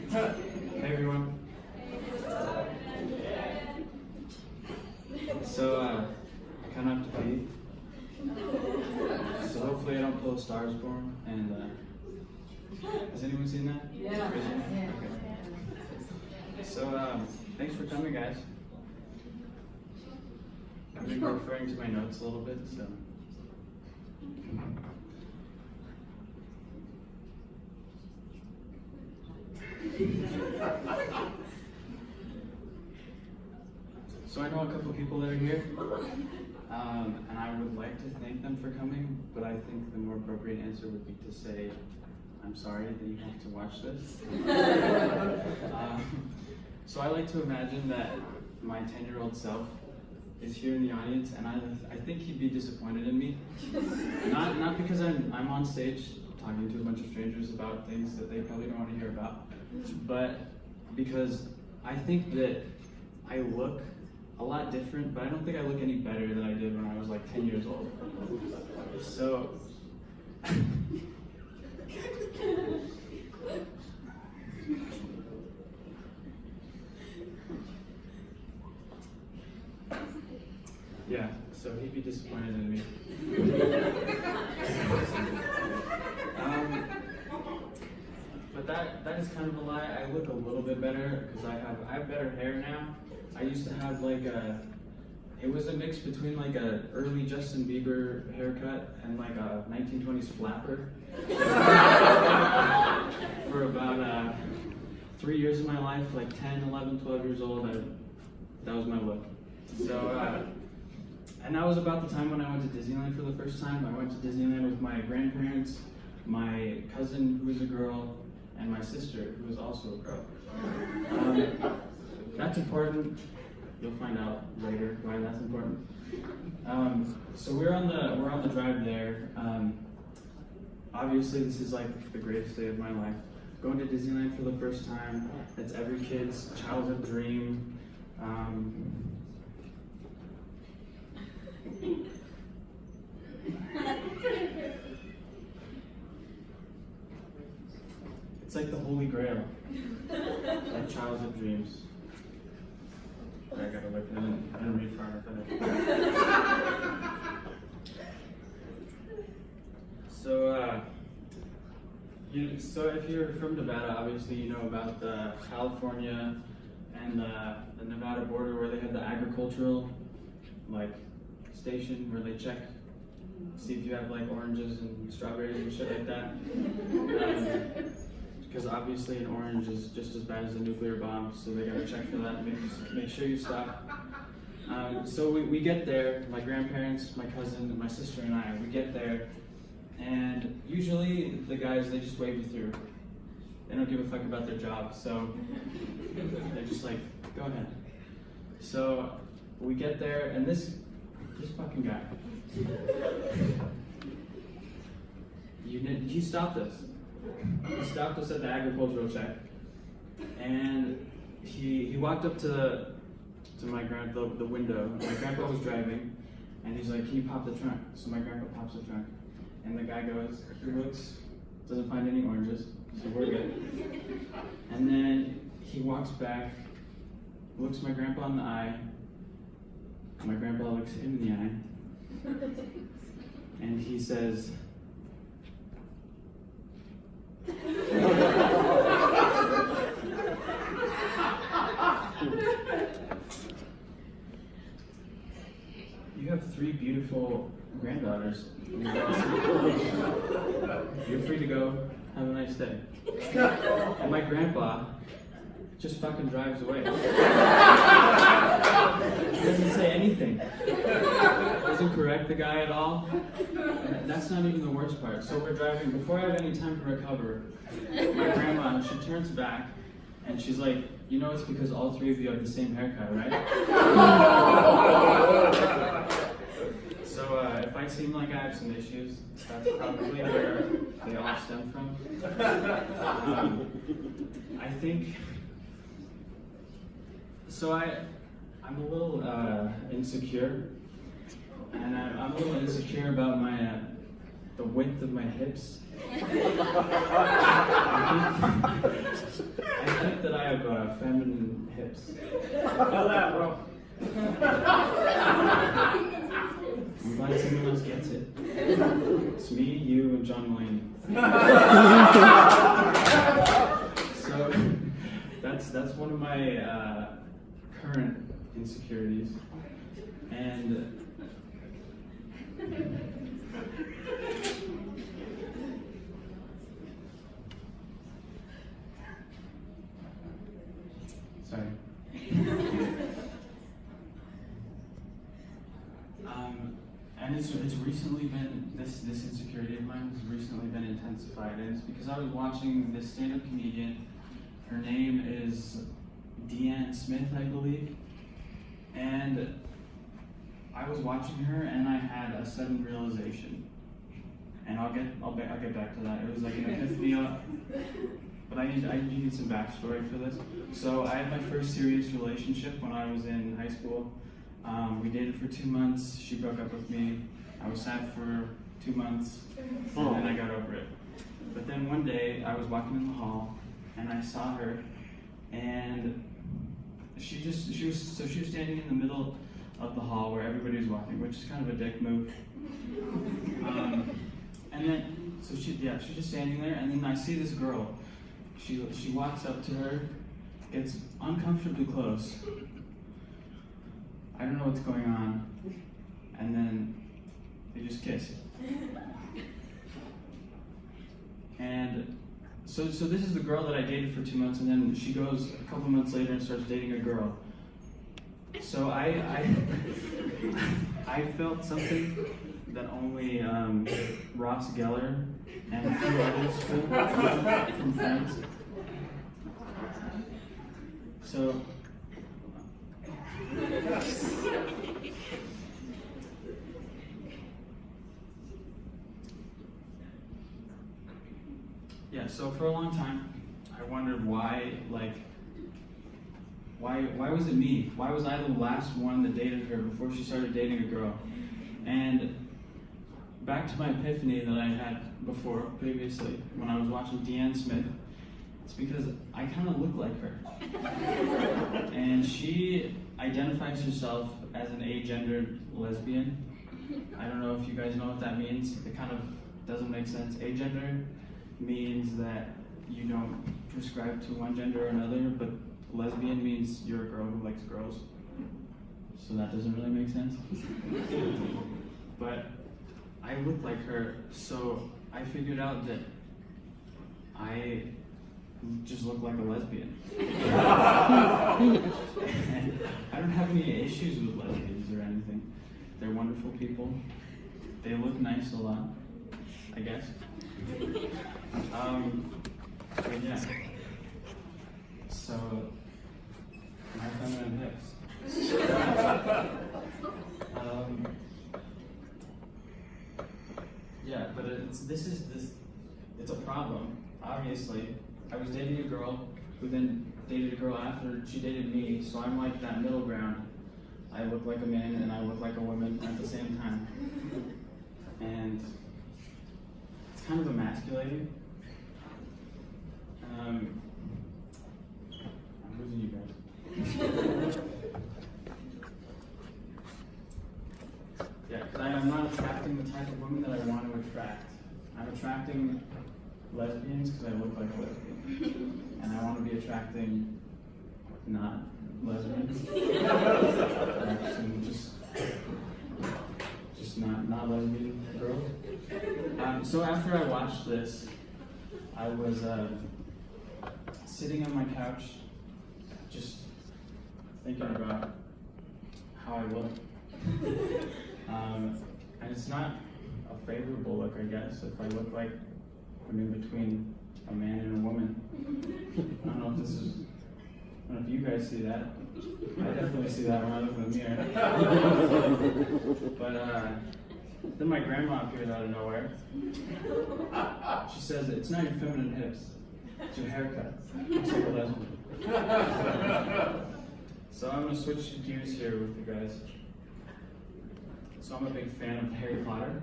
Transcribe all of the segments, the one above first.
Hey everyone. So, I kind of have to pee. So hopefully I don't pull a Star is Born. And has anyone seen that? Yeah. Okay. So, thanks for coming, guys. I've been referring to my notes a little bit, so. So I know a couple people that are here, and I would like to thank them for coming, but I think the more appropriate answer would be to say, I'm sorry that you have to watch this. So I like to imagine that my 10-year-old self is here in the audience, and I think he'd be disappointed in me. Not because I'm on stage talking to a bunch of strangers about things that they probably don't want to hear about, but because I think that I look a lot different, but I don't think I look any better than I did when I was like 10 years old. So, yeah, so he'd be disappointed in me. But that is kind of a lie. I look a little bit better because I have better hair now. I used to have like it was a mix between like a early Justin Bieber haircut and like a 1920s flapper. For about 3 years of my life, like 10, 11, 12 years old, that was my look. So, and that was about the time when I went to Disneyland for the first time. I went to Disneyland with my grandparents, my cousin who was a girl, and my sister who was also a girl. That's important. You'll find out later why that's important. So we're on the drive there. Obviously, this is like the greatest day of my life. Going to Disneyland for the first time. That's every kid's childhood dream. It's like the Holy Grail, like childhood dreams. I gotta look at it. I didn't read far enough. So if you're from Nevada, obviously you know about the California and the Nevada border where they have the agricultural like station where they check, see if you have like oranges and strawberries and shit like that. Because obviously an orange is just as bad as a nuclear bomb, so they gotta check for that and make sure you stop. So we get there, my grandparents, my cousin, my sister and I, we get there, and usually the guys, they just wave you through. They don't give a fuck about their job, so they're just like, go ahead. So we get there, and this fucking guy, he stopped us. He stopped us at the agricultural check, and he walked up to the window. My grandpa was driving, and he's like, "Can you pop the trunk?" So my grandpa pops the trunk, and the guy goes, he looks, doesn't find any oranges, so we're good. And then he walks back, looks my grandpa in the eye. My grandpa looks him in the eye, and he says, "You have 3 beautiful granddaughters. You're free to go. Have a nice day." And my grandpa just fucking drives away. He doesn't say anything. Doesn't correct the guy at all. And that's not even the worst part. So we're driving. Before I have any time to recover, my grandma, she turns back and she's like, "You know it's because all 3 of you have the same haircut, right?" So if I seem like I have some issues, that's probably where they all stem from. I think, so I'm a little insecure, and I'm a little insecure about the width of my hips. I hips. Feel that, bro. I'm glad someone else gets it. It's me, you, and John Mulaney. So that's one of my current insecurities, and sorry. And it's recently been, this insecurity of mine has recently been intensified, and it's because I was watching this stand-up comedian. Her name is Deanne Smith, I believe, and I was watching her, and I had a sudden realization, and I'll get back to that. It was like an epiphany, but I need some backstory for this. So I had my first serious relationship when I was in high school. We dated for 2 months. She broke up with me. I was sad for 2 months, and then I got over it. But then one day I was walking in the hall, and I saw her, and she was standing in the middle of the hall where everybody was walking, which is kind of a dick move. And then she's just standing there, and then I see this girl. She walks up to her, gets uncomfortably close. I don't know what's going on, and then they just kiss. And so this is the girl that I dated for 2 months, and then she goes a couple months later and starts dating a girl. So I felt something that only Ross Geller and a few others feel from Friends. So yeah, so for a long time, I wondered why was it me? Why was I the last one that dated her before she started dating a girl? And back to my epiphany that I had previously, when I was watching Deanne Smith, it's because I kind of look like her. And she identifies herself as an agendered lesbian. I don't know if you guys know what that means. It kind of doesn't make sense. Agendered means that you don't prescribe to one gender or another, but lesbian means you're a girl who likes girls. So that doesn't really make sense. But I look like her, so I figured out that I just look like a lesbian. And I don't have any issues with lesbians or anything. They're wonderful people. They look nice a lot, I guess. But yeah. So, my feminine hips. Yeah, but it's a problem. Obviously, I was dating a girl who then dated a girl after she dated me, so I'm like that middle ground. I look like a man and I look like a woman at the same time. And it's kind of emasculating. I'm losing you guys. Yeah, because I'm not attracting the type of women that I want to attract. I'm attracting lesbians because I look like a lesbian. And I want to be attracting not lesbians. Just not lesbian girls. So after I watched this, I was sitting on my couch just thinking about how I look. And it's not a favorable look, I guess, if I look like I'm in between a man and a woman. I don't know if you guys see that. I definitely see that when I look in the mirror. But then my grandma appeared out of nowhere. She says, "It's not your feminine hips, it's your haircut. Looks like a lesbian." So I'm going to switch gears here with you guys. So I'm a big fan of Harry Potter.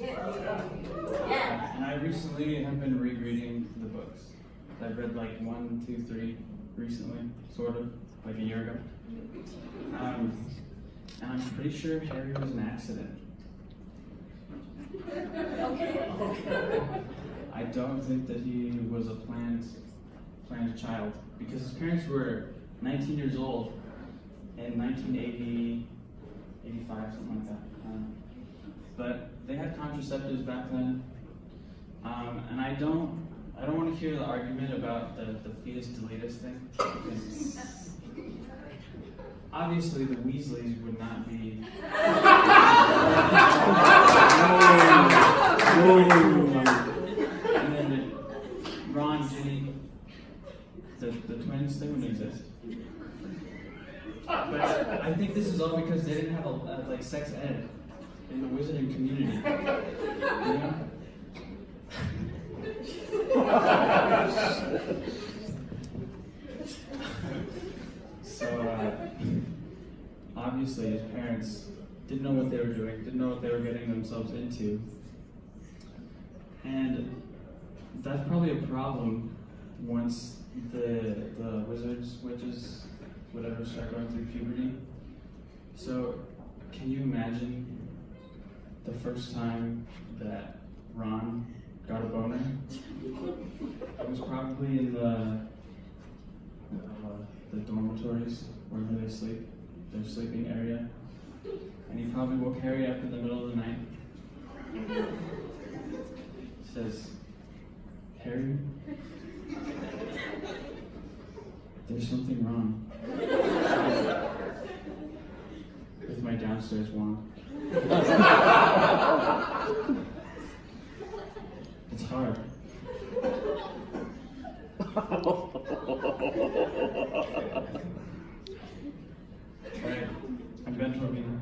And I recently have been rereading the books. I read like 1, 2, 3 recently, sort of, like a year ago. And I'm pretty sure Harry was an accident. I don't think that he was a planned child, because his parents were 19 years old in 1980, 85, something like that. But they had contraceptives back then, and I don't want to hear the argument about the fetus deletus thing, because obviously the Weasleys would not be. And then Ron, Ginny, the twins, they wouldn't exist. But I think this is all because they didn't have like sex ed in the wizarding community. You know? So obviously his parents didn't know what they were doing, didn't know what they were getting themselves into. And that's probably a problem once the wizards, witches, whatever, start going through puberty. So can you imagine the first time that Ron got a boner? It was probably in the dormitories, wherever they sleep, their sleeping area. And he probably woke Harry up in the middle of the night. Says, Harry, there's something wrong with my downstairs wand. It's hard. Alright, I'm Ben Torvinen.